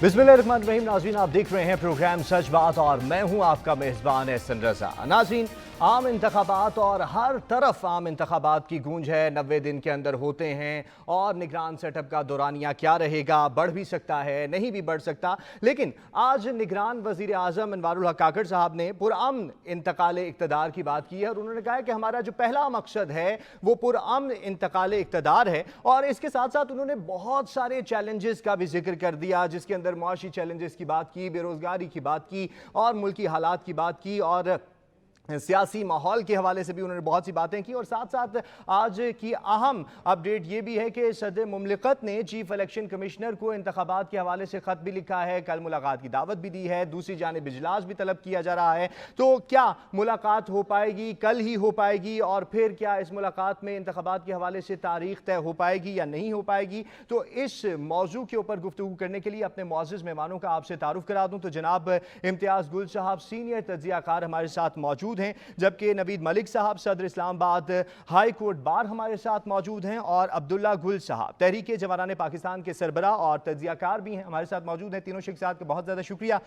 बिस्मिल्लाहिर्रहमानिर्रहीम। नाज़रीन, आप देख रहे हैं प्रोग्राम सच बात और मैं हूं आपका मेज़बान एहसन रज़ा। नाज़रीन, आम इंतखाबात और हर तरफ आम इंतखाबात की गूंज है। 90 दिन के अंदर होते हैं और निगरान सेटअप का दौरानिया क्या रहेगा, बढ़ भी सकता है, नहीं भी बढ़ सकता। लेकिन आज निगरान वज़ीर आज़म अनवारुल हक काकड़ साहब ने पुरअमन इंतकाल इक़्तिदार की बात की है और उन्होंने कहा है कि हमारा जो पहला मकसद है वो पुरअमन इंतकाल इक़्तिदार है। और इसके साथ साथ उन्होंने बहुत सारे चैलेंजेस का भी जिक्र कर दिया, जिसके अंदर मुआशी चैलेंजेस की बात की, बेरोजगारी की बात की और मुल्की हालात की बात की और सियासी माहौल के हवाले से भी उन्होंने बहुत सी बातें की। और साथ साथ आज की अहम अपडेट ये भी है कि सदर मुमलिकत ने चीफ इलेक्शन कमिश्नर को इंतखाबात के हवाले से ख़त भी लिखा है, कल मुलाकात की दावत भी दी है, दूसरी जानिब इजलास भी तलब किया जा रहा है। तो क्या मुलाकात हो पाएगी, कल ही हो पाएगी, और फिर क्या इस मुलाकात में इंतखाबात के हवाले से तारीख तय हो पाएगी या नहीं हो पाएगी? तो इस मौजू के ऊपर गुफ्तगू करने के लिए अपने मुअज़्ज़ज़ मेहमानों का आपसे तारुफ करा दूँ। तो जनाब इम्तियाज़ गुल साहब सीनियर तज्ज़ियाकार हमारे साथ मौजूद हैं, जबकि नवीद मलिक साहब सदर इस्लामाबाद हाई कोर्ट बार हमारे साथ मौजूद हैं, और अब्दुल्ला गुल साहब तहरीक जवानान पाकिस्तान के सरबरा और तज्ज़ियाकार भी हैं, हमारे साथ मौजूद हैं। तीनों शख्सियात का बहुत ज़्यादा शुक्रिया।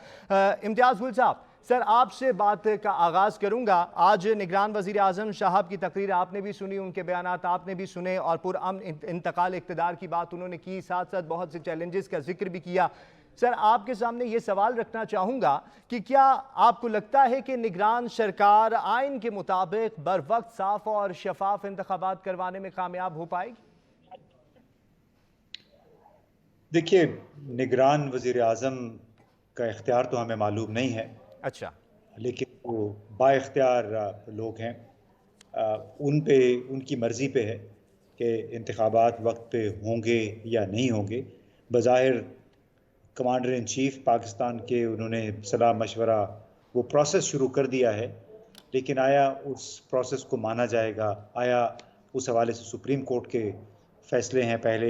इम्तियाज़ गुल साहब, सर आपसे बात का आगाज़ करूंगा। आज निगरान वज़ीर आज़म साहब की तकरीर आपने भी सुनी, उनके बयानात आपने भी सुने और पुरअमन इंतकाल इक़्तिदार की बात उन्होंने की, साथ साथ बहुत से चैलेंजेस का जिक्र भी किया। सर आपके सामने ये सवाल रखना चाहूँगा कि क्या आपको लगता है कि निगरान सरकार आइन के मुताबिक बर वक्त साफ और शफाफ इंतखाबात करवाने में कामयाब हो पाएगी? देखिए, निगरान वज़ीर आज़म का इख्तियार तो हमें मालूम नहीं है। अच्छा। लेकिन वो बाइख्तियार लोग हैं। उन पे उनकी मर्ज़ी पे है कि इंतखाबात वक्त पे होंगे या नहीं होंगे। बज़ाहिर कमांडर इन चीफ पाकिस्तान के उन्होंने सलाह मशवरा वो प्रोसेस शुरू कर दिया है, लेकिन आया उस प्रोसेस को माना जाएगा, आया उस हवाले से सुप्रीम कोर्ट के फैसले हैं, पहले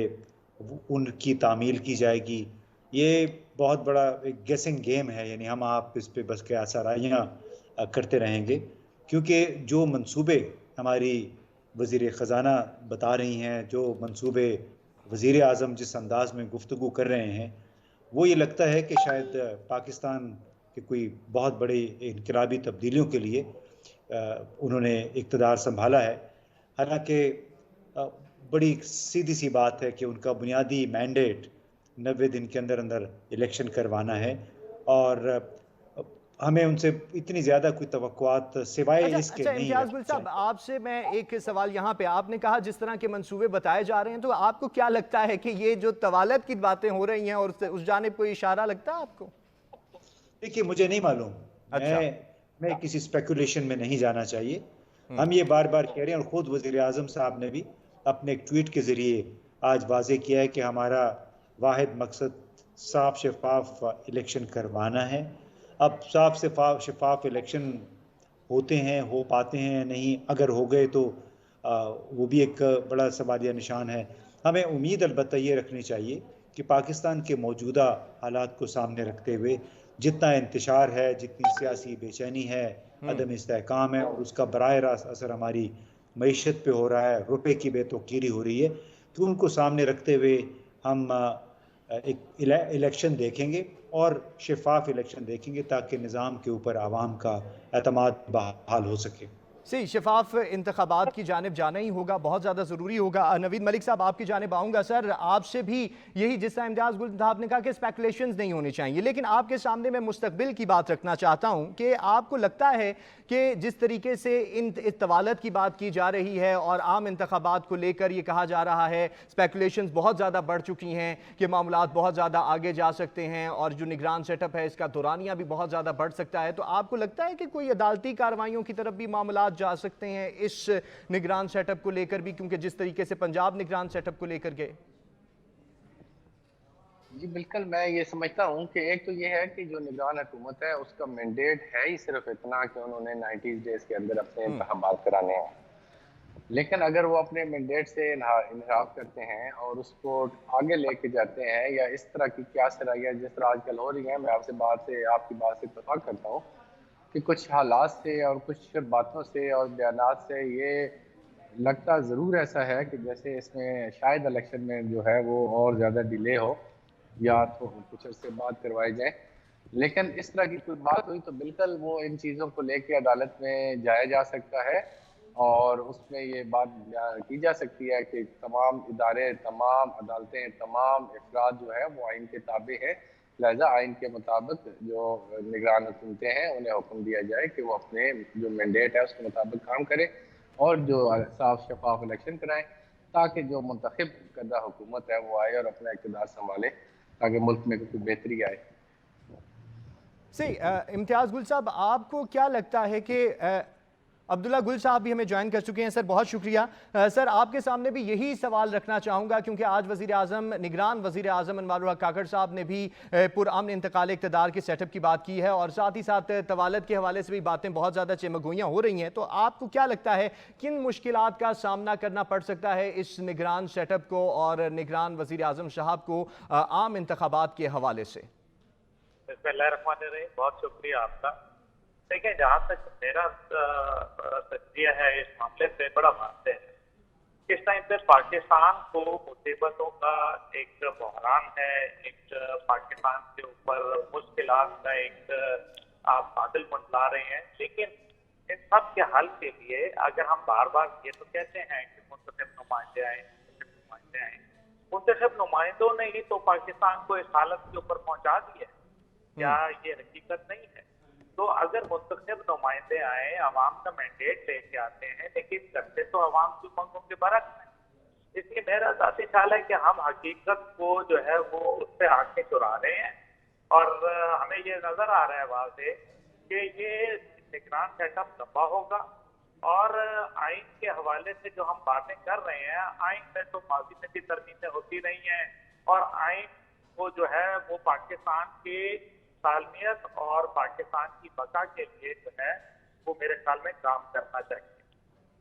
उनकी तामील की जाएगी। ये बहुत बड़ा एक गेसिंग गेम है, यानी हम आप इस पे बस के आसाराइयाँ करते रहेंगे, क्योंकि जो मंसूबे हमारी वज़ीर ख़ज़ाना बता रही हैं, जो मंसूबे वज़ीर आज़म जिस अंदाज में गुफ्तगू कर रहे हैं, वो ये लगता है कि शायद पाकिस्तान के कोई बहुत बड़ी इनकलाबी तब्दीलियों के लिए उन्होंने इक़्तिदार संभाला है। हालांकि बड़ी सीधी सी बात है कि उनका बुनियादी मैंडेट 90 दिन के अंदर अंदर इलेक्शन करवाना है, और हमें उनसे इतनी ज़्यादा कोई तवक्कुआत सिवाय इसके नहीं इम्तियाज़ गुल रखनी साहब, चाहिए। आपसे मैं एक सवाल यहाँ पे, आपने कहा जिस तरह के मंसूबे बताए जा रहे हैं, तो आपको क्या लगता है कि ये जो तवालत की बातें हो रही हैं और उस जानिब कोई इशारा लगता है आपको? देखिए, मुझे नहीं मालूम, अच्छा। मैं किसी स्पेकुलेशन में नहीं जाना चाहिए। हम ये बार बार कह रहे हैं, और ख़ुद वज़ीर आज़म साहब ने भी अपने एक ट्वीट के ज़रिए आज वाज़े किया है कि हमारा वाहिद मकसद साफ शफाफ इलेक्शन करवाना है। अब साफ शफाफ इलेक्शन होते हैं, हो पाते हैं नहीं, अगर हो गए तो वो भी एक बड़ा सवालिया निशान है। हमें उम्मीद अलबत्ता ये रखनी चाहिए कि पाकिस्तान के मौजूदा हालात को सामने रखते हुए जितना इंतशार है, जितनी सियासी बेचैनी है, अदम इस्तेहकाम है, और उसका बराह रास्त असर हमारी मईशत पे हो रहा है, रुपए की बेतौकीरी हो रही है, तो उनको सामने रखते हुए हम एक इलेक्शन देखेंगे और शफाफ इलेक्शन देखेंगे, ताकि निज़ाम के ऊपर आवाम का एतमाद बहाल हो सके। सही, शफाफ इंतखाबात की जानिब जाना ही होगा, बहुत ज़्यादा ज़रूरी होगा। नवीद मलिक साहब आपकी जानिब आऊँगा। सर आपसे भी यही, जिस तरह इम्तियाज़ गुल साहब ने कहा कि स्पेकुलेशंस नहीं होनी चाहिए, लेकिन आपके सामने मैं मुस्तकबिल की बात रखना चाहता हूँ कि आपको लगता है कि जिस तरीके से इन तवालत की बात की जा रही है और आम इंतखाबात को लेकर ये कहा जा रहा है, स्पेकुलेशंस बहुत ज़्यादा बढ़ चुकी हैं कि मामलात बहुत ज़्यादा आगे जा सकते हैं और जो निगरान सेटअप है इसका दौरानिया भी बहुत ज़्यादा बढ़ सकता है, तो आपको लगता है कि कोई अदालती कार्रवाइयों की तरफ भी मामलात जा सकते हैं इस निगरान सेटअप को लेकर भी, क्योंकि जिस तरीके से पंजाब निगरान सेटअप को लेकर गए? जी बिल्कुल, मैं ये समझता हूँ कि एक तो ये है कि जो निगरान हुकूमत है उसका मैंडेट है ही सिर्फ इतना कि उन्होंने 90 डेज के अंदर अपने इंतखाबात कराने हैं। लेकिन अगर वो अपने मैंडेट से इनहराफ करते हैं और उसको आगे लेके जाते हैं, या इस तरह की क्या सराहियाँ जिस तरह आजकल हो रही हैं, मैं आपकी बात से इत्तेफाक करता हूँ कि कुछ हालात से और कुछ बातों से और बयानात से ये लगता ज़रूर ऐसा है कि जैसे इसमें शायद इलेक्शन में जो है वो और ज़्यादा डिले हो, या तो कुछ अरसे बाद करवाए जाए। लेकिन इस तरह की कोई बात हुई तो बिल्कुल वो इन चीज़ों को लेके अदालत में जाया जा सकता है और उसमें ये बात की जा सकती है कि तमाम इदारे, तमाम अदालतें, तमाम अफराद जो है वो आइन के ताबे हैं। लिहाजा आइन के मुताबिक जो निगरान हुकूमतें हैं उन्हें हुक्म दिया जाए कि वो अपने जो मैंडेट है उसके मुताबिक काम करें और जो साफ शफाफ इलेक्शन कराएं, ताकि जो मुंतखब करदा हुकूमत है वो आए और अपना इक़्तिदार संभाले, ताकि मुल्क में कोई बेहतरी आए। सही। इम्तियाज़ गुल साहब, आपको क्या लगता है कि अब्दुल्ला गुल साहब भी हमें ज्वाइन कर चुके हैं। सर बहुत शुक्रिया। सर आपके सामने भी यही सवाल रखना चाहूँगा, क्योंकि आज वज़ीर आज़म, निगरान वज़ीर आज़म अनवारुल हक काकड़ साहब ने भी पुरअमन इंतकाल इक़्तिदार के सेटअप की बात की है और साथ ही साथ तवालद के हवाले से भी बातें बहुत ज़्यादा चमगोइयाँ हो रही हैं। तो आपको क्या लगता है किन मुश्किलात का सामना करना पड़ सकता है इस निगरान सेटअप को और निगरान वज़ीर आज़म साहब को आम इंतखाबात के हवाले से? बिस्मिल्लाहिर्रहमानिर्रहीम, बहुत शुक्रिया आपका। देखिए, जहाँ तक मेरा तजज़िया है इस मामले से बड़ा वाज़ेह है। इस टाइम पे पाकिस्तान को मुसीबतों का एक बहरान है, एक पाकिस्तान के ऊपर मुश्किलात का एक आप बादल मंडला रहे हैं। लेकिन इन सब के हल के लिए अगर हम बार बार ये तो कहते हैं कि मुंतखब नुमाइंदे आए, मुंतखब नुमाइंदे आए, मुंतखब नुमाइंदों ने ही तो पाकिस्तान को इस हालत के ऊपर पहुंचा दिया है। क्या ये हकीकत नहीं है? तो अगर मुंतखब नुमाइंदे आए, अवाम का मैंडेट लेके आते हैं, लेकिन करते तो अवाम की मांगों के बरक्स है। इसलिए मेरा ज़ाती ख्याल है कि हम हकीकत को जो है वो उससे आंखें चुरा रहे हैं और हमें ये नजर आ रहा है वाज़े कि ये निगरान सेटअप लंबा होगा और आइन के हवाले से जो हम बातें कर रहे हैं, आइन में तो माजी में भी तरमीमें होती रही हैं और आइन वो जो है वो पाकिस्तान के सालमियत और पाकिस्तान की बका के लिए जो है वो मेरे ख्याल में काम करना चाहिए,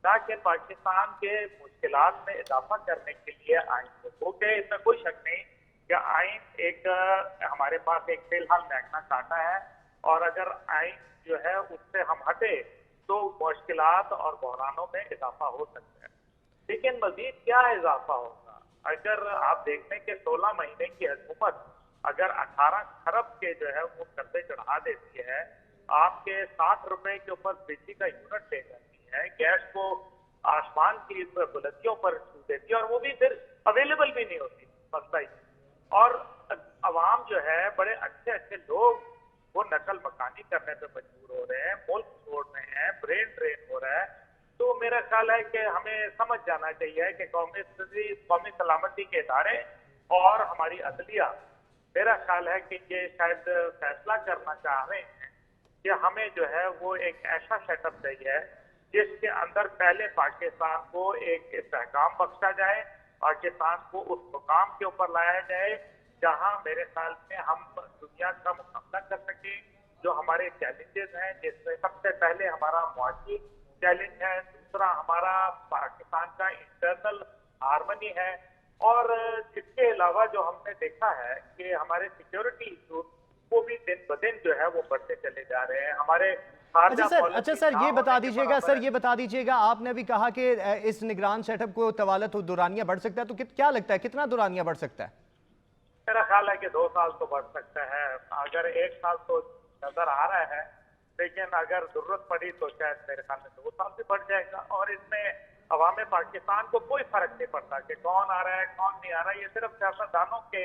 ताकि पाकिस्तान के मुश्किलात में इजाफा करने के लिए आइन को के इसमें कोई शक नहीं कि आइन एक हमारे पास एक फिलहाल मैग्ना कार्टा है और अगर आइन जो है उससे हम हटे तो मुश्किलात और बहरानों में इजाफा हो सकता है। लेकिन मजीद क्या इजाफा होगा? अगर आप देख लें कि 16 महीने की हुकूमत अगर 18 खरब के जो है वो कर्जे चढ़ा देती है, आपके 60 रुपए के ऊपर बिजली का यूनिट ले जाती है, गैस को आसमान की बुलंदियों पर छू देती है और वो भी फिर अवेलेबल भी नहीं होती मसला ही। और अवाम जो है बड़े अच्छे अच्छे लोग वो नकल मकानी करने पे मजबूर हो रहे हैं, मुल्क छोड़ रहे हैं, ब्रेन ड्रेन हो रहा है। तो मेरा ख्याल है कि हमें समझ जाना चाहिए कि कौमी सलामती के इदारे और हमारी अदलिया, मेरा ख्याल है कि ये शायद फैसला करना चाह रहे हैं कि हमें जो है वो एक ऐसा सेटअप चाहिए जिसके अंदर पहले पाकिस्तान को एक इस्तेहकाम बख्शा जाए, पाकिस्तान को उस मुकाम के ऊपर लाया जाए जहां मेरे ख्याल में हम दुनिया का मुकाबला कर सकें। जो हमारे चैलेंजेस हैं, जिसमें सबसे पहले हमारा मुआशी चैलेंज है, दूसरा हमारा पाकिस्तान का इंटरनल हार्मनी है और इसके अलावा जो हमने देखा है कि हमारे सिक्योरिटी इशूज वो भी दिन ब दिन जो है वो बढ़ते चले जा रहे हैं। हमारे अच्छा सर ये बता दीजिएगा, आपने भी कहा कि इस निगरान सेटअप को तवालत दुरानिया बढ़ सकता है, तो क्या लगता है कितना दुरानिया बढ़ सकता है? मेरा ख्याल है कि 2 साल तो बढ़ सकता है, अगर 1 साल तो नजर आ रहा है, लेकिन अगर जरूरत पड़ी तो शायद मेरे ख्याल में 2 साल भी बढ़ जाएगा। और इसमें अवाम पाकिस्तान को कोई फर्क नहीं पड़ता कि कौन आ रहा है कौन नहीं आ रहा है, ये सिर्फ सियासतदानों के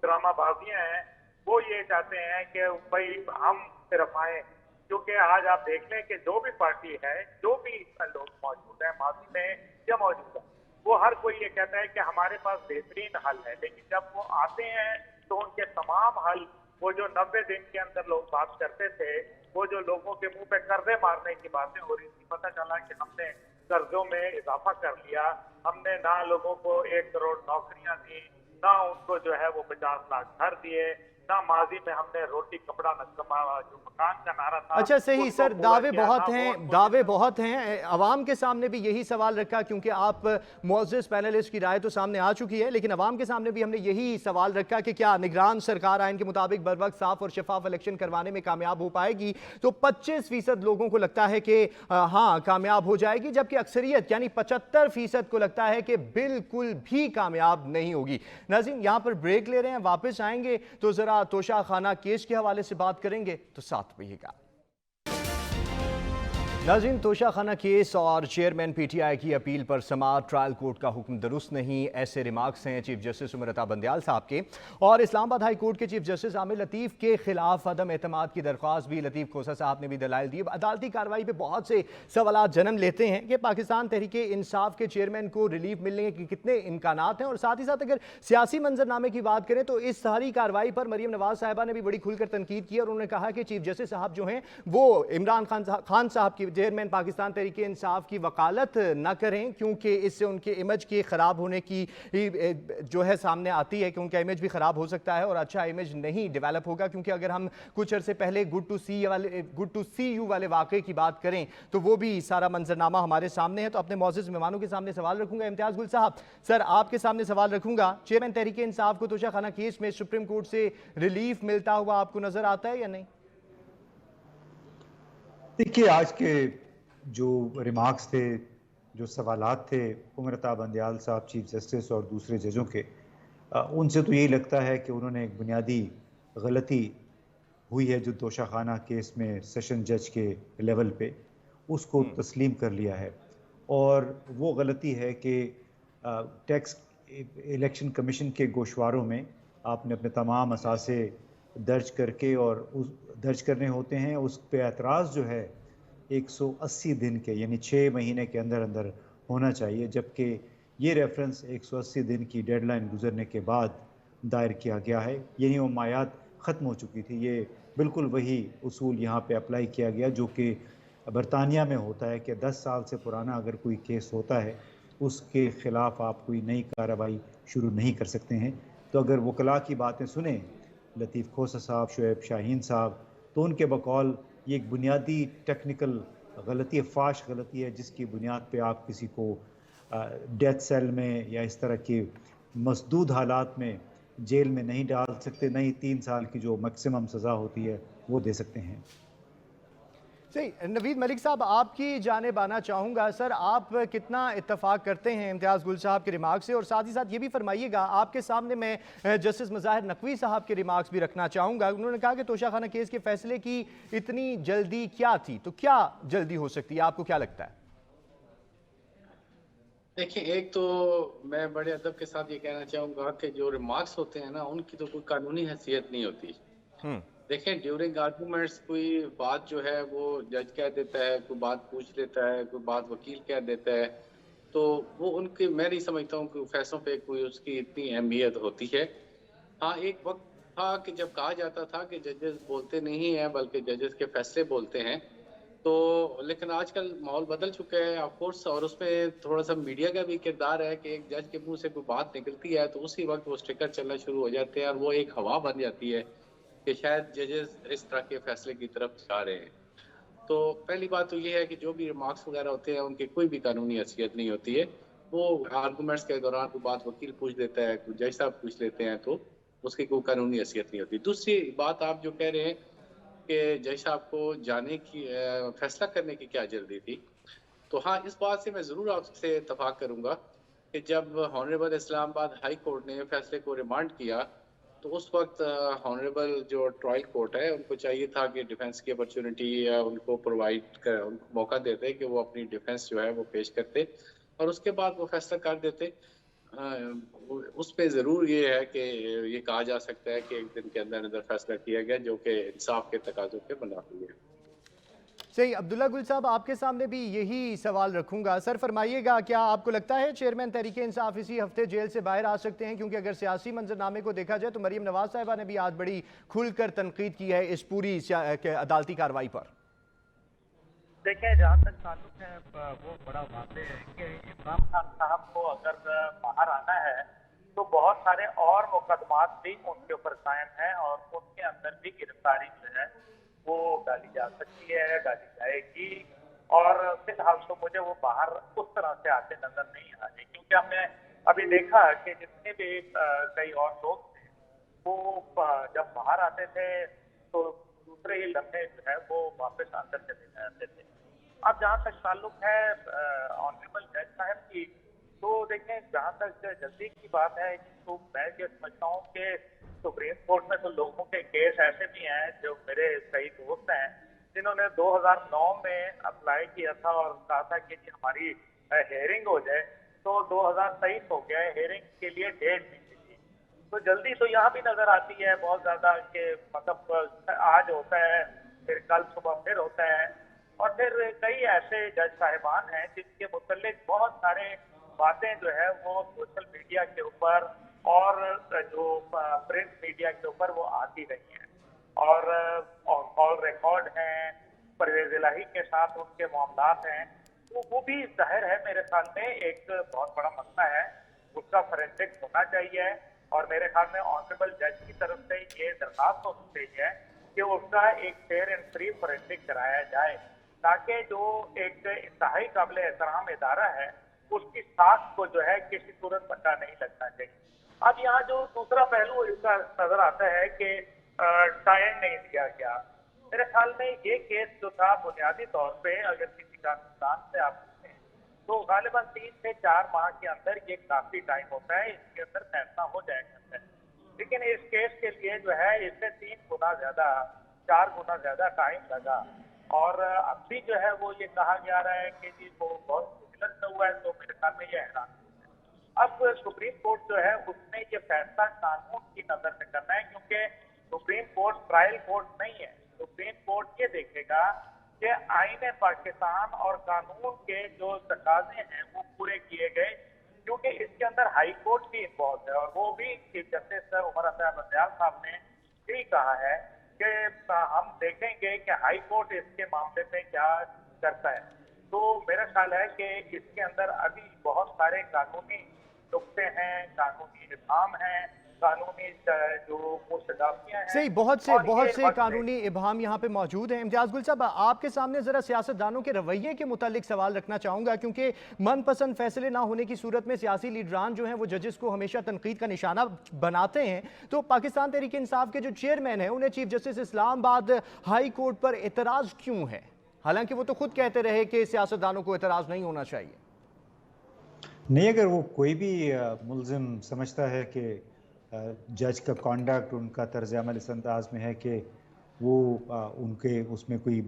ड्रामाबाजियां हैं। वो ये चाहते हैं कि भाई हम सिर्फ आए, क्योंकि आज आप देख लें कि जो भी पार्टी है, जो भी लोग मौजूद हैं माजी में या मौजूद है, वो हर कोई ये कहता है कि हमारे पास बेहतरीन हल है, लेकिन जब वो आते हैं तो उनके तमाम हल वो जो 90 दिन के अंदर लोग बात करते थे, वो जो लोगों के मुंह पे कर्जे मारने की बातें हो रही थी, पता चला कि हमने कर्जों में इजाफा कर लिया, हमने ना लोगों को 1 करोड़ नौकरियां दी, ना उनको जो है वो 50 लाख घर दिए, ना माजी में हमने रोटी कपड़ा न कमा जो मकान का नारा था। अच्छा सही उसको सर, पूरा दावे किया बहुत था हैं, और दावे बहुत हैं। अवाम के सामने भी यही सवाल रखा, क्योंकि आप मुअज़्ज़ज़ पैनलिस्ट की राय तो सामने आ चुकी है, लेकिन अवाम के सामने भी हमने यही सवाल रखा कि क्या निगरान सरकार आइन के मुताबिक बर वक्त साफ और शफाफ इलेक्शन करवाने में कामयाब हो पाएगी। तो 25% लोगों को लगता है कि हाँ कामयाब हो जाएगी, जबकि अक्सरियत यानी 75% को लगता है कि बिल्कुल भी कामयाब नहीं होगी। नाज़रीन यहाँ पर ब्रेक ले रहे हैं, वापस आएंगे तो ज़रा तोशा खाना केस के हवाले से बात करेंगे, तो साथ रहिएगा। नाज़रीन, तोशा खाना केस और चेयरमैन पीटीआई की अपील पर समाअत, ट्रायल कोर्ट का हुक्म दुरुस्त नहीं, ऐसे रिमार्क्स हैं चीफ जस्टिस उमर अता बंदियाल साहब के। और इस्लामाबाद हाई कोर्ट के चीफ जस्टिस आमिर लतीफ़ के खिलाफ अदम एतमाद की दरख्वास्त भी लतीफ़ खोसा साहब ने भी दलाइल दी। अदालती कार्रवाई पर बहुत से सवाल जन्म लेते हैं कि पाकिस्तान तहरीक इंसाफ के चेयरमैन को रिलीफ मिलने के कितने इम्कानात हैं, और साथ ही साथ अगर सियासी मंजरनामे की बात करें तो इस सारी कार्रवाई पर मरीम नवाज साहिबा ने भी बड़ी खुलकर तनकीद की, और उन्होंने कहा कि चीफ जस्टिस साहब जो हैं वो इमरान खान साहब की, चेयरमैन पाकिस्तान तहरीक इंसाफ की वकालत न करें, क्योंकि इससे उनके इमेज के ख़राब होने की जो है सामने आती है कि उनका इमेज भी ख़राब हो सकता है और अच्छा इमेज नहीं डेवलप होगा। क्योंकि अगर हम कुछ अरसे पहले गुड टू सी यू वाले वाक़े की बात करें तो वो भी सारा मंजरनामा हमारे सामने है। तो अपने मौजूद मेहमानों के सामने सवाल रखूंगा। इम्तियाज़ गुल साहब, सर आपके सामने सवाल रखूंगा, चेयरमैन तहरीक इंसाफ को तोशा खाना केस में सुप्रीम कोर्ट से रिलीफ मिलता हुआ आपको नजर आता है या नहीं? देखिए, आज के जो रिमार्क्स थे, जो सवालात थे उमर अता बंदियाल साहब चीफ जस्टिस और दूसरे जजों के, उनसे तो यही लगता है कि उन्होंने एक बुनियादी गलती हुई है जो तोशा खाना केस में सेशन जज के लेवल पे उसको तस्लीम कर लिया है। और वो गलती है कि टैक्स इलेक्शन कमीशन के गोशवारों में आपने अपने तमाम असासे दर्ज करके और उस दर्ज करने होते हैं, उस पे एतराज़ जो है 180 दिन के यानी 6 महीने के अंदर अंदर होना चाहिए, जबकि ये रेफरेंस 180 दिन की डेडलाइन गुजरने के बाद दायर किया गया है, यानी वो मायात ख़त्म हो चुकी थी। ये बिल्कुल वही उसूल यहाँ पे अप्लाई किया गया जो कि बरतानिया में होता है कि 10 साल से पुराना अगर कोई केस होता है उसके ख़िलाफ़ आप कोई नई कार्रवाई शुरू नहीं कर सकते हैं। तो अगर वकला की बातें सुने, लतीफ़ खोसा साहब, शुएब शाहीन साहब, तो उनके बकौल ये एक बुनियादी टेक्निकल गलती है, फाश गलती है, जिसकी बुनियाद पे आप किसी को डेथ सेल में या इस तरह के मसदूद हालात में जेल में नहीं डाल सकते, नहीं 3 साल की जो मैक्सिमम सज़ा होती है वो दे सकते हैं। सही, नवीद मलिक साहब आपकी जानिब आना चाहूँगा। सर आप कितना इत्तफाक करते हैं इम्तियाज़ गुल साहब के रिमार्क से, और साथ ही साथ ये भी फरमाइएगा, आपके सामने मैं जस्टिस मुज़ाहिर नकवी साहब के रिमार्क्स भी रखना चाहूँगा। उन्होंने कहा कि तोशा खाना केस के फैसले की इतनी जल्दी क्या थी, तो क्या जल्दी हो सकती है, आपको क्या लगता है? देखिए, एक तो मैं बड़े अदब के साथ ये कहना चाहूँगा कि जो रिमार्क्स होते हैं ना, उनकी तो कोई कानूनी हैसियत नहीं होती। देखें, ड्यूरिंग आर्गूमेंट्स कोई बात जो है वो जज कह देता है, कोई बात पूछ लेता है, कोई बात वकील कह देता है, तो वो उनकी, मैं नहीं समझता हूँ कि फैसलों पे कोई उसकी इतनी अहमियत होती है। हाँ, एक वक्त था कि जब कहा जाता था कि जजेस बोलते नहीं हैं बल्कि जजेस के फैसले बोलते हैं, तो लेकिन आजकल माहौल बदल चुका है ऑफ कोर्स, और उसमें थोड़ा सा मीडिया का भी किरदार है कि एक जज के मुंह से कोई बात निकलती है तो उसी वक्त वो स्टिकर चलना शुरू हो जाते हैं और वो एक हवा बन जाती है कि शायद जजेस इस तरह के फैसले की तरफ जा रहे हैं। तो पहली बात तो ये है कि जो भी रिमार्क्स वगैरह होते हैं उनकी कोई भी कानूनी हैसियत नहीं होती है। वो आर्गूमेंट्स के दौरान कोई बात वकील पूछ देता है, कोई जज साहब पूछ लेते हैं, तो उसकी कोई कानूनी हैसियत नहीं होती। दूसरी बात आप जो कह रहे हैं कि जज साहब को जाने की फैसला करने की क्या जल्दी थी, तो हाँ, इस बात से मैं ज़रूर आपसे इत्तफाक करूँगा कि जब हॉनरेबल इस्लामाबाद हाई कोर्ट ने फैसले को रिमांड किया तो उस वक्त हॉनरेबल जो ट्रायल कोर्ट है उनको चाहिए था कि डिफेंस की अपॉर्चुनिटी उनको प्रोवाइड कर, उनको मौका देते कि वो अपनी डिफेंस जो है वो पेश करते और उसके बाद वो फैसला कर देते। उस पे ज़रूर ये है कि ये कहा जा सकता है कि एक दिन के अंदर अंदर फैसला किया गया जो कि इंसाफ के तकाज़ों के बना हुई है। सही, अब्दुल्ला गुल साहब आपके सामने भी यही सवाल रखूंगा। सर फरमाइएगा, क्या आपको लगता है चेयरमैन तहरीक इंसाफ इसी हफ्ते जेल से बाहर आ सकते हैं? क्योंकि अगर सियासी मंजरनामे को देखा जाए तो मरीम नवाज साहिबा ने भी आज बड़ी खुलकर तनकीद की है इस पूरी अदालती कार्रवाई पर। देखिए, जहाँ तक ताल्लुक है वो बड़ा वाज़ेह है कि इमरान खान साहब को अगर बाहर आना है तो बहुत सारे और मुकदमात भी उनके ऊपर कायम हैं और उनके अंदर भी गिरफ्तारी जो है वो डाली जा सकती है, डाली जाएगी। और फिलहाल तो मुझे वो बाहर उस तरह से आते नजर नहीं आ रहे, क्योंकि हमने अभी देखा कि जितने भी कई और लोग थे वो जब बाहर आते थे तो दूसरे ही लम्हे जो है वो वापस अंदर चले जाते थे। अब जहाँ तक ताल्लुक है ऑनरेबल जज साहब की, तो देखें जहाँ तक जल्दी की बात है तो मैं ये समझता हूँ कि सुप्रीम कोर्ट में तो लोगों के केस ऐसे भी हैं जो मेरे कई दोस्त हैं जिन्होंने 2009 में अप्लाई किया था और कहा था कि जी हमारी हेयरिंग हो जाए, तो 2023 हो गया है, हेयरिंग के लिए डेट नहीं मिली। तो जल्दी तो यहाँ भी नजर आती है बहुत ज्यादा कि मतलब आज होता है फिर कल सुबह फिर होता है। और फिर कई ऐसे जज साहिबान हैं जिनके मुतल्लिक बहुत सारे बातें जो है वो सोशल मीडिया के ऊपर और जो प्रिंट मीडिया के ऊपर वो आती रही हैं और कॉल रिकॉर्ड हैं, परवेज इलाही के साथ उनके मामलात हैं, तो वो भी जाहिर है मेरे ख्याल में एक बहुत बड़ा मसला है, उसका फोरेंसिक होना चाहिए। और मेरे ख्याल में ऑनरेबल जज की तरफ से ये दरखास्त होनी चाहिए कि उसका एक फेयर एंड फ्री फोरेंसिक कराया जाए, ताकि जो एक इंतहाई काबिल एहतराम इदारा है उसकी साख को जो है किसी सूरत पट्टा नहीं लगना चाहिए। अब यहाँ जो दूसरा पहलू इसका नजर आता है कि टाइम नहीं दिया गया, मेरे ख्याल में ये केस जो था बुनियादी तौर पे अगर किसी का नुकसान से आप पूछें तो गालिबन 3 से 4 माह के अंदर ये काफी टाइम होता है, इसके अंदर फैसला हो जाएगा। लेकिन इस केस के लिए जो है इससे 3 गुना ज्यादा 4 गुना ज्यादा टाइम लगा और अब भी जो है वो ये कहा जा रहा है कि जी वो बहुत मुश्किल से हुआ है, तो मेरे ख्याल में ये हैरान। अब सुप्रीम कोर्ट जो है उसने ये फैसला कानून की नजर से करना है, क्योंकि सुप्रीम कोर्ट ट्रायल कोर्ट नहीं है। सुप्रीम कोर्ट ये देखेगा कि आईन पाकिस्तान और कानून के जो तकाजे हैं वो पूरे किए गए, क्योंकि इसके अंदर हाई कोर्ट भी इन्वॉल्व है और वो भी चीफ जस्टिस उमर अब्दुल साहब ने यही कहा है कि हम देखेंगे कि हाई कोर्ट इसके मामले पे क्या करता है। तो मेरा ख्याल है कि इसके अंदर अभी बहुत सारे कानूनी नुक्ते हैं, कानूनी इबाम हैं, कानूनी जो मुस्तदाफियां हैं, सही बहुत से कानूनी इबाम यहाँ पे मौजूद हैं। इम्तियाज गुल साहब, आपके सामने जरा सियासतदानों के रवैये के मुतालिक सवाल रखना चाहूँगा, क्योंकि मनपसंद फैसले ना होने की सूरत में सियासी लीडरान जो हैं वो जजेस को हमेशा तनकीद का निशाना बनाते हैं। तो पाकिस्तान तहरीक इंसाफ के जो चेयरमैन हैं उन्हें chief justice Islamabad high court पर एतराज़ क्यों है, हालांकि वो तो खुद कहते रहे कि सियासतदानों को एतराज़ नहीं होना चाहिए? नहीं, अगर वो कोई भी मुल्ज़िम समझता है कि जज का कॉन्डक्ट, उनका तर्ज अमल इस अंदाज में है कि वो उनके उसमें कोई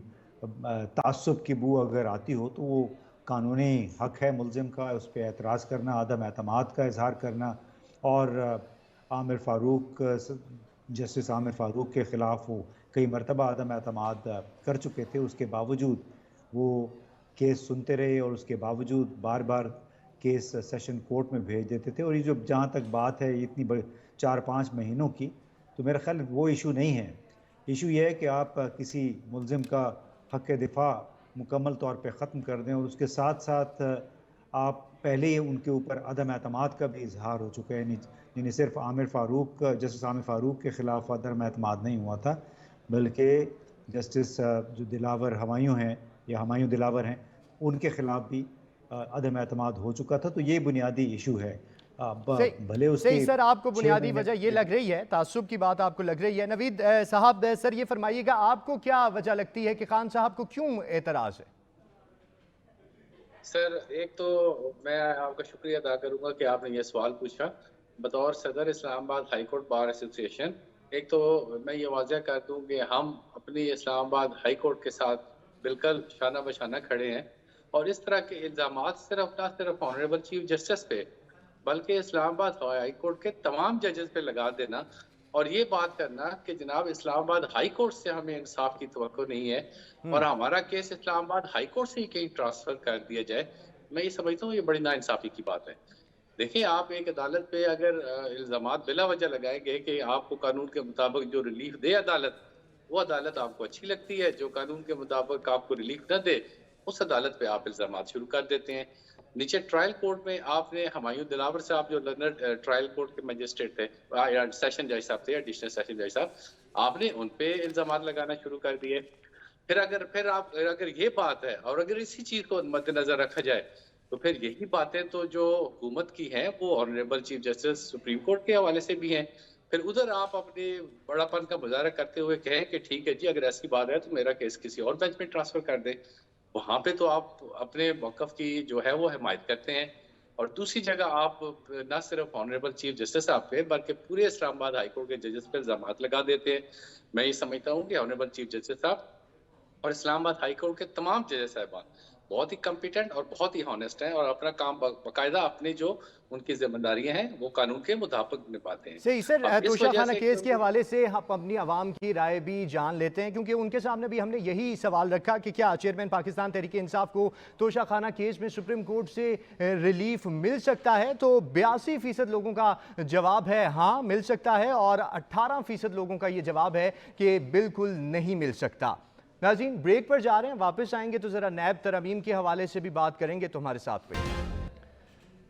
तासुब की बू अगर आती हो, तो वो कानूनी हक है मुल्ज़िम का उस पर एतराज़ करना, अदम एतमाद का इजहार करना। और आमिर फ़ारूक, जस्टिस आमिर फ़ारूक के ख़िलाफ़ वो कई मरतबा अदम एतमाद कर चुके थे, उसके बावजूद वो केस सुनते रहे और उसके बावजूद बार बार केस सेशन कोर्ट में भेज देते थे। और ये जो जहाँ तक बात है इतनी बड़ी 4-5 महीनों की, तो मेरा ख्याल वो इशू नहीं है। इशू ये है कि आप किसी मुल्ज़िम का हक़ दिफा मुकम्मल तौर पे ख़त्म कर दें और उसके साथ साथ आप पहले ही उनके ऊपर अदम एतमाद का भी इजहार हो चुका है। यानी सिर्फ आमिर फ़ारूक, जस्टिस आमिर फ़ारूक के ख़िलाफ़ अदम एतमाद नहीं हुआ था, बल्कि जस्टिस जो दिलावर हमायूं हैं या हमायूं दिलावर हैं उनके ख़िलाफ़ भी अदम एतमाद हो चुका था। तो ये बुनियादी इशू है। भले उसके सही सर, आपको बुनियादी वजह ये लग रही है, तासुब की बात आपको लग रही है। नवीद साहब सर ये फरमाइएगा, आपको क्या वजह लगती है कि खान साहब को क्यों एतराज़ है? सर एक तो मैं आपका शुक्रिया अदा करूंगा कि आपने ये सवाल पूछा। बतौर सदर Islamabad high court bar association, एक तो मैं ये वाज़ह कर दूं कि हम अपनी इस्लामाबाद हाई कोर्ट के साथ बिल्कुल शाना बशाना खड़े हैं और इस तरह के इल्ज़ामात सिर्फ ना सिर्फ ऑनरेबल चीफ जस्टिस पे बल्कि इस्लामाबाद हाई कोर्ट के तमाम जजेस पे लगा देना और ये बात करना कि जनाब इस्लामाबाद हाई कोर्ट से हमें इंसाफ की तवक्को नहीं है और हमारा केस इस्लामाबाद हाई कोर्ट से ही कहीं ट्रांसफर कर दिया जाए, मैं ये समझता हूँ ये बड़ी नाइंसाफी की बात है। देखिए, आप एक अदालत पे अगर इल्ज़ामात बिला वजह लगाएंगे कि आपको कानून के मुताबिक जो रिलीफ दे अदालत, वो अदालत आपको अच्छी लगती है, जो कानून के मुताबिक आपको रिलीफ न दे उस अदालत पे आप इल्ज़ामात शुरू कर देते हैं। नीचे ट्रायल कोर्ट में आपने हुमायूं दिलावर साहब जो लंदन ट्रायल कोर्ट के मजिस्ट्रेट थे, सेशन जज साहब थे, एडिशनल सेशन जज साहब, आपने उन पे इल्जाम लगाना शुरू कर दिए। फिर अगर ये बात है और अगर इसी चीज को मद्देनजर रखा जाए तो फिर यही बातें तो जो हुकूमत की हैं वो honourable chief justice supreme court के हवाले से भी हैं। फिर उधर आप अपने बड़ापन का मुजाहरा करते हुए कहें कि ठीक है जी, अगर ऐसी बात है तो मेरा केस किसी और बेंच में ट्रांसफर कर दें, वहां पे तो आप अपने मौकफ की जो है वो हिमायत करते हैं। और दूसरी जगह आप न सिर्फ ऑनरेबल चीफ जस्टिस साहब पे बल्कि पूरे इस्लामाबाद हाई कोर्ट के जजेस पे इल्जाम लगा देते हैं। मैं ये समझता हूँ कि ऑनरेबल चीफ जस्टिस साहब और इस्लामाबाद हाई कोर्ट के तमाम जजेस साहबान बहुत ही कॉम्पिटेंट और बहुत ही हॉनेस्ट हैं और अपना काम बाकायदा अपनी जो उनकी जिम्मेदारियां हैं वो कानून के मुताबिक निभाते हैं। सही सर, अब इस तोशा वजह खाना से केस के हवाले से हम अपनी आवाम की राय भी जान लेते हैं, क्योंकि उनके सामने भी हमने यही सवाल रखा कि क्या चेयरमैन पाकिस्तान तहरीक इंसाफ को तोशा खाना केस में सुप्रीम कोर्ट से रिलीफ मिल सकता है। तो 82% लोगों का जवाब है हाँ मिल सकता है और 18% लोगों का ये जवाब है कि बिल्कुल नहीं मिल सकता। नाज़रीन, ब्रेक पर जा रहे हैं, वापस आएंगे तो ज़रा नैब तरमीम के हवाले से भी बात करेंगे, तो हमारे साथ पे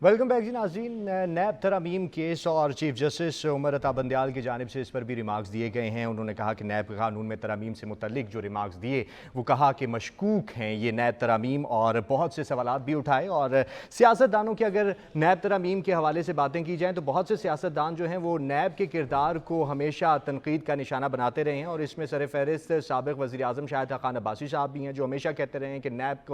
वेलकम बैक जी। नाज़रीन, नैब तरमीम केस और चीफ जस्टिस उमर अता बंदियाल की जानिब से इस पर भी रिमार्क्स दिए गए हैं। उन्होंने कहा कि नैब कानून में तरमीम से मुतल्लिक जो रिमार्क्स दिए वो कहा कि मशकूक हैं ये नैब तरमीम, और बहुत से सवालात भी उठाए। और सियासतदानों की अगर नैब तरमीम के हवाले से बातें की जाएँ तो बहुत से सियासतदान जो हैं वो नैब के किरदार को हमेशा तनकीद का निशाना बनाते रहे हैं, और इसमें सर फहरिस्त साबिक़ वज़ीर आज़म शाहिद खान अब्बासी साहब भी हैं जो हमेशा कहते रहे हैं कि नैब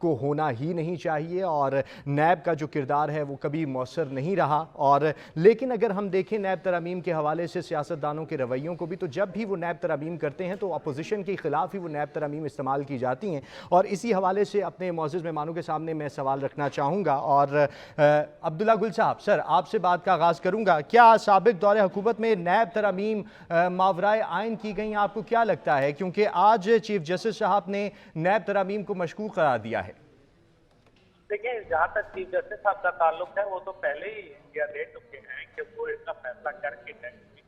को होना ही नहीं चाहिए और नैब का जो किरदार है वो कभी मौसर नहीं रहा। और लेकिन अगर हम देखें नैब तरमीम के हवाले से सियासतदानों के रवैयों को भी, तो जब भी वो नैब तरमीम करते हैं तो अपोजिशन के खिलाफ ही वो नैब तरमीम इस्तेमाल की जाती हैं। और इसी हवाले से अपने मौजूद मेहमानों के सामने मैं सवाल रखना चाहूँगा। और अब्दुल्ला गुल साहब, सर आपसे बात का आगाज़ करूँगा। क्या साबिक़ दौरे हुकूमत में नैब तरमीम मावराए आइन की गई, आपको क्या लगता है? क्योंकि आज चीफ जस्टिस साहब ने नैब तरमीम को मशकूक करार दिया है। देखिए, जहाँ तक चीफ जस्टिस साहब का ताल्लुक है वो तो पहले ही इंडिया दे चुके हैं कि वो इसका फैसला करके जाएंगे,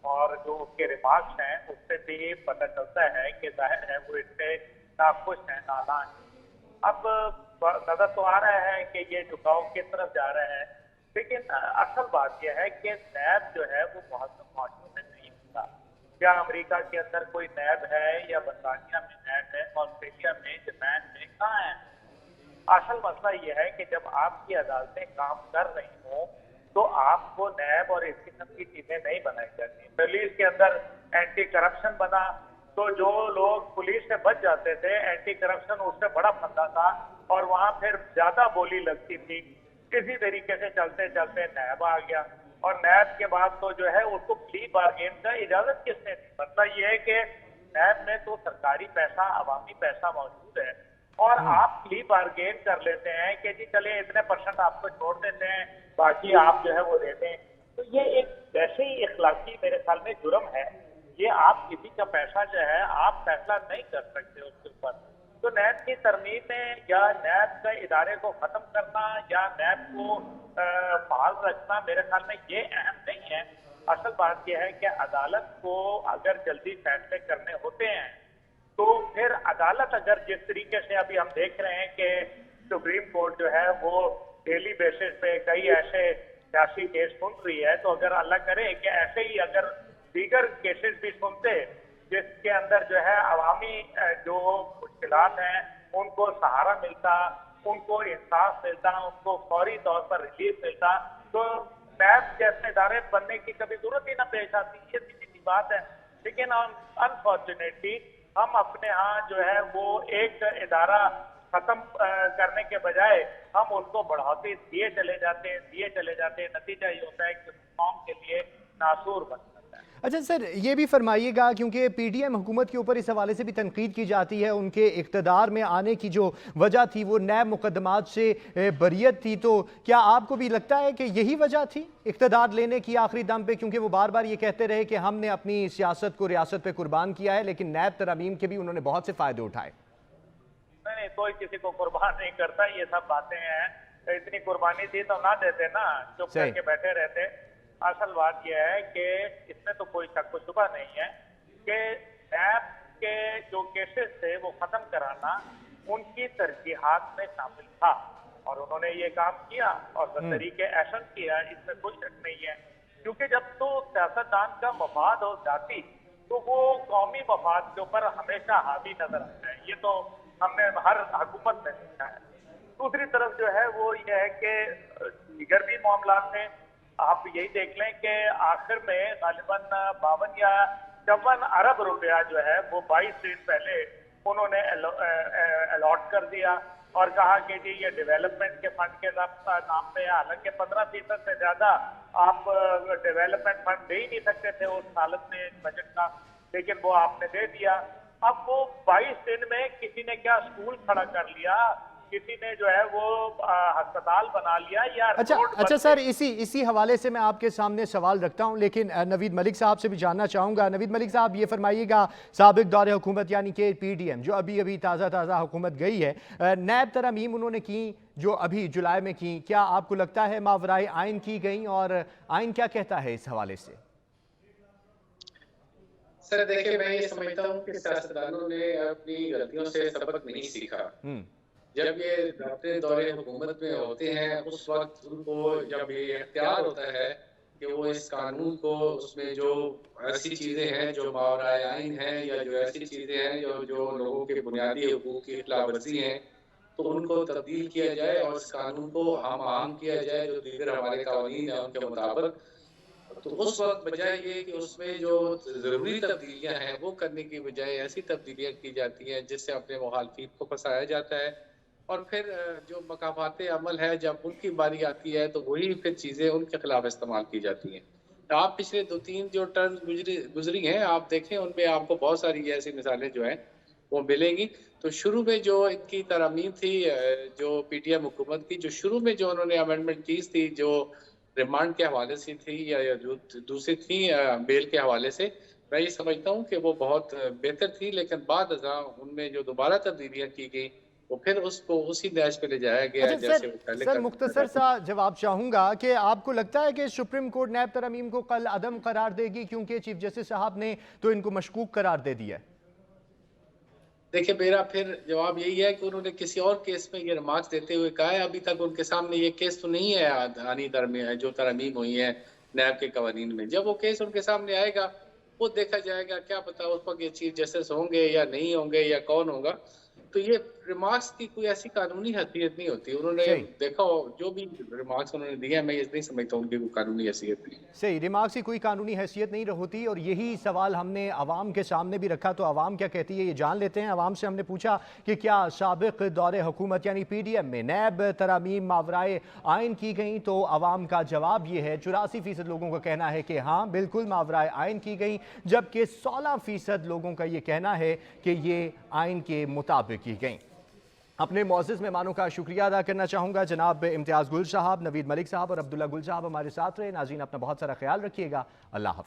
और जो उसके रिमार्क्स हैं उससे भी पता चलता है कि जाहिर है वो इससे नाखुश हैं, नाराज हैं। अब नजर तो आ रहा है कि ये झुकाव किस तरफ जा रहा है, लेकिन असल बात यह है कि नैब जो है वो माशरे में नहीं होता। क्या अमेरिका के अंदर कोई नैब है या बरतानिया में नैब है, ऑस्ट्रेलिया में, जापान में, कहाँ है? असल मसला यह है कि जब आपकी अदालतें काम कर रही हों तो आपको नैब और इस किस्म की चीजें नहीं बनाई जाती। पुलिस के अंदर एंटी करप्शन बना तो जो लोग पुलिस से बच जाते थे, एंटी करप्शन उससे बड़ा फंदा था और वहां फिर ज्यादा बोली लगती थी। किसी तरीके से चलते चलते नैब आ गया, और नैब के बाद तो जो है उसको प्ली बार्गेन का इजाजत किसने दी? मतलब ये है कि नैब में तो सरकारी पैसा, अवामी पैसा मौजूद है और आप प्ली बार्गेन कर लेते हैं कि जी चले इतने % आपको छोड़ देते हैं, बाकी आप जो है वो देते हैं। तो ये एक वैसे ही इखलाकी मेरे ख्याल में जुर्म है। ये आप किसी का पैसा जो है आप फैसला नहीं कर सकते उसके ऊपर। तो नैब की तरमीमें या नैब के इदारे को खत्म करना या नैब को बहाल रखना मेरे ख्याल में ये अहम नहीं है। असल बात यह है कि अदालत को अगर जल्दी फैसले करने होते हैं तो फिर अदालत अगर जिस तरीके से अभी हम देख रहे हैं कि सुप्रीम कोर्ट जो है वो डेली बेसिस पे कई ऐसे सियासी केस सुन रही है, तो अगर अल्लाह करे कि ऐसे ही अगर दीगर केसेस भी सुनते जिसके अंदर जो है अवामी जो मुश्किलात हैं उनको सहारा मिलता, उनको इंसाफ मिलता, उनको फौरी तौर पर रिलीफ मिलता, तो नैब जैसे इदारे बनने की कभी जरूरत ही ना पेश आती। ये सीधी सी बात है। लेकिन अनफॉर्चुनेटली हम अपने यहाँ जो है वो एक इदारा खत्म करने के बजाय हम उनको बढ़ाते दिए चले जाते हैं। नतीजा ये होता है कि कौम के लिए नासूर बन जाता है। अच्छा सर, ये भी फरमाइएगा, क्योंकि पीडीएम हुकूमत के ऊपर इस हवाले से भी तनकीद की जाती है, उनके इक़्तिदार में आने की जो वजह थी वो नैब मुकदमात से बरियत थी, तो क्या आपको भी लगता है कि यही वजह थी इक़्तिदार लेने की आखिरी दम पे? क्योंकि वो बार बार ये कहते रहे कि हमने अपनी सियासत को रियासत पे कुर्बान किया है, लेकिन नैब तरमीम के भी उन्होंने बहुत से फायदे उठाए। नहीं, कोई किसी को कुर्बान नहीं करता, ये सब बातें हैं। इतनी कुर्बानी थी तो ना देते ना, चुप करके बैठे रहते। असल बात यह है कि इसमें तो कोई शक व शुबा नहीं है कि नैब के जो केसेस थे वो खत्म कराना उनकी तरजीहात में शामिल था। اور انہوں نے یہ کام کیا اور بطریق ایشن کیا، اس میں کوئی شک نہیں ہے، کیونکہ جب تو سیاستدان کا مفاد ہو ذاتی تو وہ قومی مفاد کے اوپر ہمیشہ حاوی نظر آتا ہے، یہ تو ہم نے ہر حکومت میں دیکھا ہے۔ دوسری طرف جو ہے وہ یہ ہے کہ دیگر بھی معاملات میں آپ یہی دیکھ لیں کہ آخر میں غالباً 52 یا 54 ارب روپیہ جو ہے وہ 22 دن پہلے انہوں نے الاٹ کر دیا اور کہا کہ جی یہ ڈیولپمنٹ کے فنڈ کے نام پہ، حالانکہ 15% سے زیادہ آپ ڈیولپمنٹ فنڈ دے ہی نہیں سکتے تھے اس حالت میں بجٹ کا، لیکن وہ آپ نے دے دیا۔ اب وہ 22 دن میں کسی نے کیا اسکول کھڑا کر لیا، کسی نے جو ہے وہ ہسپتال بنا لیا یا اچھا سر، اسی حوالے سے میں آپ کے سامنے سوال رکھتا ہوں، لیکن نوید ملک صاحب سے بھی جاننا چاہوں گا۔ نوید ملک صاحب یہ فرمائیے گا، سابق دور حکومت یعنی کہ پی ڈی ایم جو ابھی تازہ حکومت گئی ہے، نیب ترامیم انہوں نے کی جو ابھی جولائی میں کی، کیا آپ کو لگتا ہے ماورائے آئین کی گئیں، اور آئین کیا کہتا ہے اس حوالے سے؟ سر دیکھیں، میں یہ سمجھتا ہوں کہ سیاستدانوں نے اپنی غلطیوں سے سبق نہیں سیکھا۔ جب یہ اپنے دور حکومت میں ہوتے ہیں اس وقت ان کو جب یہ اختیار ہوتا ہے کہ وہ اس قانون کو، اس میں جو ایسی چیزیں ہیں جو ماورائے آئین ہیں یا جو ایسی چیزیں ہیں جو لوگوں کے بنیادی حقوق کی خلاف ورزی ہیں، تو ان کو تبدیل کیا جائے اور اس قانون کو ہم آہنگ کیا جائے جو دیگر ہمارے قوانین ہیں ان کے مطابق۔ تو اس وقت بجائے یہ کہ اس میں جو ضروری تبدیلیاں ہیں وہ کرنے کی بجائے ایسی تبدیلیاں کی جاتی ہیں جس سے اپنے مخالفین کو پھنسایا جاتا ہے، اور پھر جو مقامات عمل ہے جب ان کی باری آتی ہے تو وہی پھر چیزیں ان کے خلاف استعمال کی جاتی ہیں۔ آپ پچھلے 2-3 جو ٹرم گزری ہیں آپ دیکھیں، ان میں آپ کو بہت ساری ایسی مثالیں جو ہیں وہ ملیں گی۔ تو شروع میں جو ان کی ترامیم تھی جو پی ٹی ایم حکومت کی، جو شروع میں جو انہوں نے امینڈمنٹ کی تھی جو ریمانڈ کے حوالے سے تھی یا دوسری تھی بیل کے حوالے سے، میں یہ سمجھتا ہوں کہ وہ بہت بہتر تھی، لیکن بعد ازاں ان میں جو دوبارہ تبدیلیاں کی گئی وہ پھر اس کو اسی نہج پہ لے جایا گیا جیسے وہ پہلے۔ سر مختصر سا جواب چاہوں گا کہ آپ کو لگتا ہے کہ سپریم کورٹ نیب ترامیم کو کل عدم قرار دے گی، کیونکہ چیف جسٹس صاحب نے تو ان کو مشکوک قرار دے دیا ہے؟ دیکھیں میرا پھر جواب یہی ہے کہ انہوں نے کسی اور کیس میں یہ ریمارکس دیتے ہوئے کہا ہے ابھی تک ان کے سامنے یہ کیس تو نہیں ہے آنی جو ترامیم ہوئی ہے نیب کے قوانین میں۔ جب وہ کیس ان کے سامنے آئے گا وہ دیکھا جائے گا، کیا پتا اس وقت یہ چیف جسٹس ہوں گے یا نہیں ہوں گے یا کون ہوگا۔ تو یہ ریمارکس کی کوئی ایسی قانونی حیثیت نہیں ہوتی، انہوں نے دیکھا جو بھی ریمارکس انہوں نے دیا، میں یہ نہیں سمجھتا ان کی کوئی قانونی حیثیت نہیں۔ صحیح، ریمارکس کی کوئی قانونی حیثیت نہیں ہوتی، اور یہی سوال ہم نے عوام کے سامنے بھی رکھا، تو عوام کیا کہتی ہے یہ جان لیتے ہیں۔ عوام سے ہم نے پوچھا کہ کیا سابق دور حکومت یعنی پی ڈی ایم میں نیب ترامیم ماورائے آئین کی گئیں، تو عوام کا جواب یہ ہے، 84% لوگوں کا کہنا ہے کہ ہاں بالکل ماورائے آئین کی گئیں، جبکہ 16% لوگوں کا یہ کہنا ہے کہ یہ آئین کے مطابق کی گئیں۔ اپنے معزز مہمانوں کا شکریہ ادا کرنا چاہوں گا، جناب امتیاز گل صاحب، نوید ملک صاحب اور عبداللہ گل صاحب ہمارے ساتھ رہے۔ ناظرین اپنا بہت سارا خیال رکھیے گا، اللہ حافظ۔